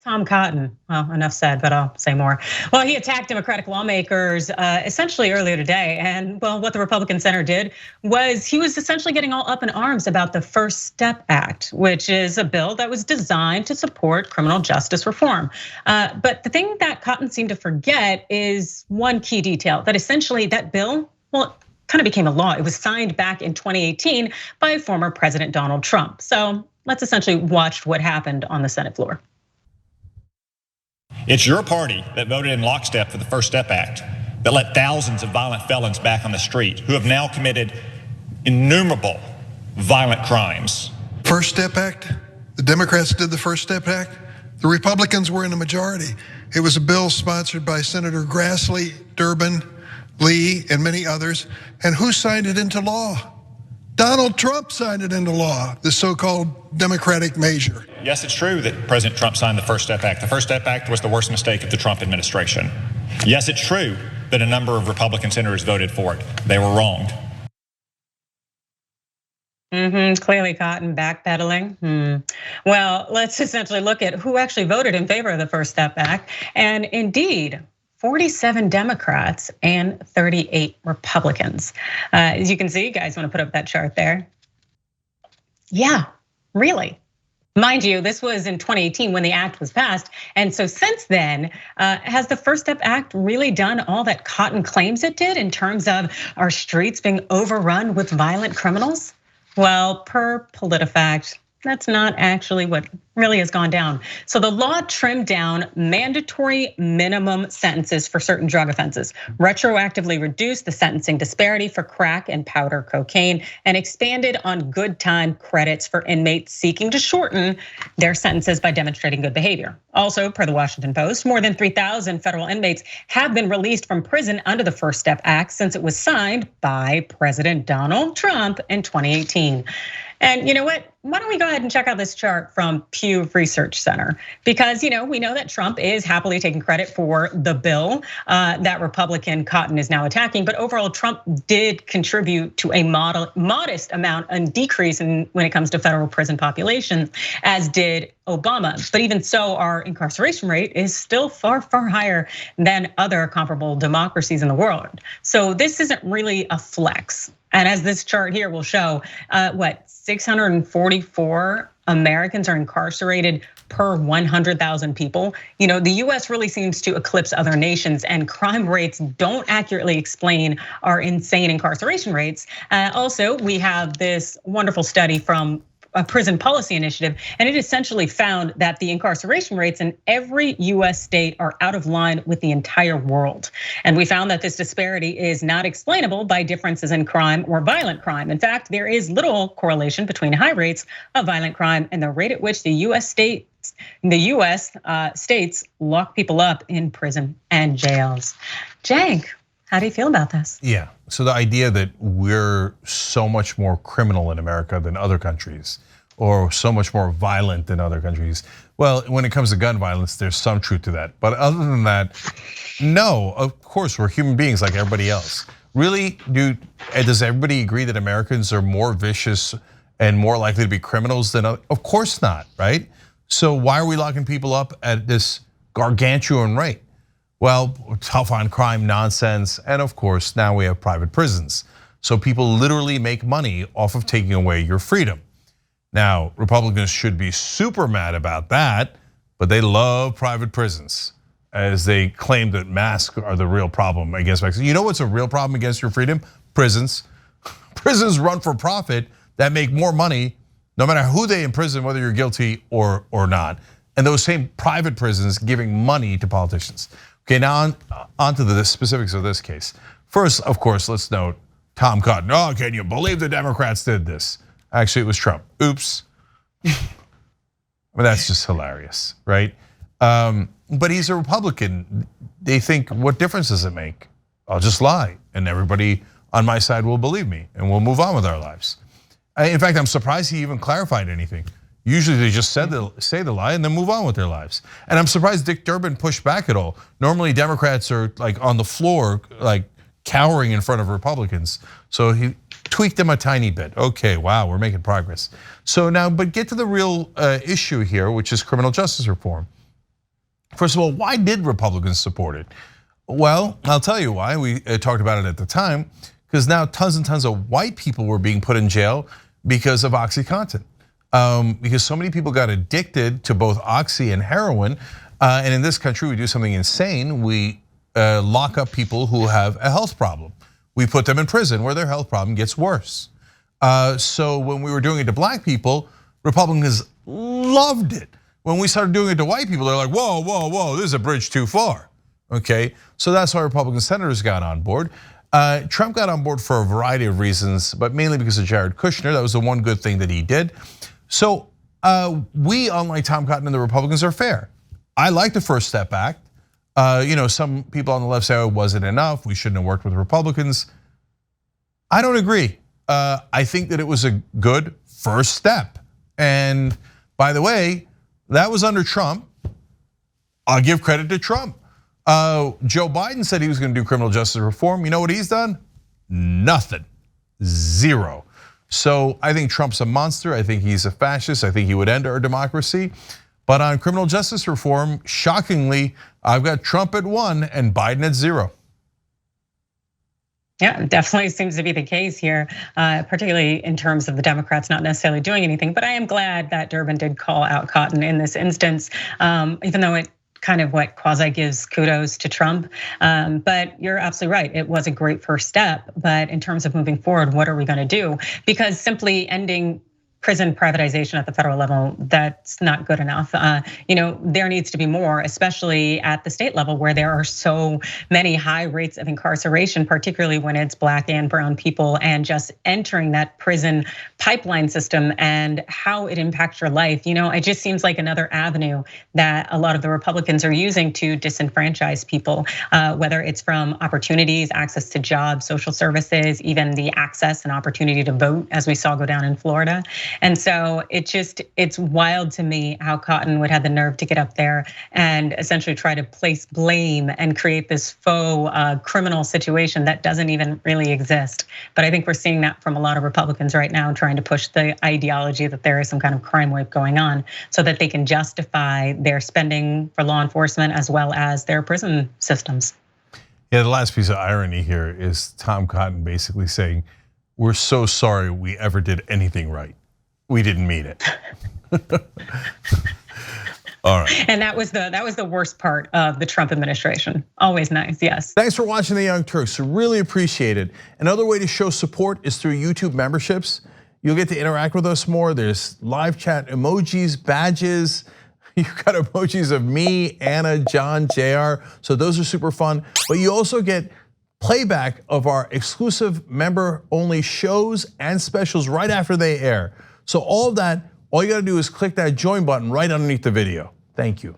Tom Cotton, well, enough said, but I'll say more. Well, he attacked Democratic lawmakers essentially earlier today. And well, what the Republican Center did was he was essentially getting all up in arms about the First Step Act, which is a bill that was designed to support criminal justice reform. But the thing that Cotton seemed to forget is one key detail, that essentially that bill, well, kind of became a law. It was signed back in 2018 by former President Donald Trump. So let's essentially watch what happened on the Senate floor. It's your party that voted in lockstep for the First Step Act that let thousands of violent felons back on the street who have now committed innumerable violent crimes. First Step Act, the Democrats did the First Step Act. The Republicans were in the majority. It was a bill sponsored by Senator Grassley, Durbin, Lee, and many others. And who signed it into law? Donald Trump signed it into law, the so-called Democratic measure. Yes, it's true that President Trump signed the First Step Act. The First Step Act was the worst mistake of the Trump administration. Yes, it's true that a number of Republican senators voted for it. They were wronged. Clearly Cotton backpedaling. Well, let's essentially look at who actually voted in favor of the First Step Act. And indeed, 47 Democrats and 38 Republicans. As you can see, you guys want to put up that chart there? Yeah, really. Mind you, this was in 2018 when the act was passed. And so since then, has the First Step Act really done all that Cotton claims it did in terms of our streets being overrun with violent criminals? Well, per PolitiFact, that's not actually what really has gone down. So the law trimmed down mandatory minimum sentences for certain drug offenses, retroactively reduced the sentencing disparity for crack and powder cocaine, and expanded on good time credits for inmates seeking to shorten their sentences by demonstrating good behavior. Also, per the Washington Post, more than 3,000 federal inmates have been released from prison under the First Step Act since it was signed by President Donald Trump in 2018. And you know what? Why don't we go ahead and check out this chart from Pew Research Center? Because we know that Trump is happily taking credit for the bill that Republican Cotton is now attacking. But overall, Trump did contribute to a modest amount and decrease when it comes to federal prison populations, as did Obama. But even so, our incarceration rate is still far, far higher than other comparable democracies in the world. So this isn't really a flex. And as this chart here will show, 644 Americans are incarcerated per 100,000 people. The US really seems to eclipse other nations, and crime rates don't accurately explain our insane incarceration rates. Also, we have this wonderful study from a prison policy initiative, and it essentially found that the incarceration rates in every US state are out of line with the entire world. And we found that this disparity is not explainable by differences in crime or violent crime. In fact, there is little correlation between high rates of violent crime and the rate at which the US states lock people up in prison and jails. Cenk, how do you feel about this? Yeah, so the idea that we're so much more criminal in America than other countries, or so much more violent than other countries. Well, when it comes to gun violence, there's some truth to that. But other than that, no, of course, we're human beings like everybody else. Really, does everybody agree that Americans are more vicious and more likely to be criminals than others? Of course not, right? So why are we locking people up at this gargantuan rate? Well, tough on crime nonsense, and of course, now we have private prisons. So people literally make money off of taking away your freedom. Now, Republicans should be super mad about that, but they love private prisons, as they claim that masks are the real problem against Mexico. You know what's a real problem against your freedom? Prisons. Prisons run for profit that make more money, no matter who they imprison, whether you're guilty or not. And those same private prisons giving money to politicians. Okay, now on to the specifics of this case. First, of course, let's note Tom Cotton. Oh, can you believe the Democrats did this? Actually, it was Trump. Oops. Well, that's just hilarious, right? But he's a Republican. They think, what difference does it make? I'll just lie, and everybody on my side will believe me, and we'll move on with our lives. In fact, I'm surprised he even clarified anything. Usually they just say the lie and then move on with their lives. And I'm surprised Dick Durbin pushed back at all. Normally Democrats are like on the floor, like cowering in front of Republicans. So he tweaked them a tiny bit. Okay, wow, we're making progress. So now, but get to the real issue here, which is criminal justice reform. First of all, why did Republicans support it? Well, I'll tell you why. We talked about it at the time, because now tons and tons of white people were being put in jail because of OxyContin. Because so many people got addicted to both oxy and heroin. And in this country, we do something insane. We lock up people who have a health problem. We put them in prison where their health problem gets worse. So when we were doing it to black people, Republicans loved it. When we started doing it to white people, they're like, whoa, whoa, whoa, this is a bridge too far. Okay, so that's why Republican senators got on board. Trump got on board for a variety of reasons, but mainly because of Jared Kushner. That was the one good thing that he did. So we, unlike Tom Cotton and the Republicans, are fair. I like the First Step Act. Some people on the left say, oh, it wasn't enough, we shouldn't have worked with Republicans. I don't agree. I think that it was a good first step. And by the way, that was under Trump. I'll give credit to Trump. Joe Biden said he was gonna do criminal justice reform. You know what he's done? Nothing, zero. So I think Trump's a monster. I think he's a fascist. I think he would end our democracy. But on criminal justice reform, shockingly, I've got Trump at 1 and Biden at 0. Yeah, definitely seems to be the case here, particularly in terms of the Democrats not necessarily doing anything. But I am glad that Durbin did call out Cotton in this instance, even though it kind of what quasi gives kudos to Trump. But you're absolutely right. It was a great first step. But in terms of moving forward, what are we going to do? Because simply ending prison privatization at the federal level, that's not good enough. There needs to be more, especially at the state level where there are so many high rates of incarceration, particularly when it's black and brown people, and just entering that prison pipeline system and how it impacts your life. It just seems like another avenue that a lot of the Republicans are using to disenfranchise people, whether it's from opportunities, access to jobs, social services, even the access and opportunity to vote, as we saw go down in Florida. And so it's wild to me how Cotton would have the nerve to get up there and essentially try to place blame and create this faux criminal situation that doesn't even really exist. But I think we're seeing that from a lot of Republicans right now, trying to push the ideology that there is some kind of crime wave going on so that they can justify their spending for law enforcement as well as their prison systems. Yeah, the last piece of irony here is Tom Cotton basically saying, we're so sorry we ever did anything right. We didn't mean it. All right. And that was the worst part of the Trump administration. Always nice, yes. Thanks for watching the Young Turks. Really appreciate it. Another way to show support is through YouTube memberships. You'll get to interact with us more. There's live chat emojis, badges. You've got emojis of me, Anna, John, JR. So those are super fun. But you also get playback of our exclusive member-only shows and specials right after they air. So all of that, all you gotta do is click that join button right underneath the video. Thank you.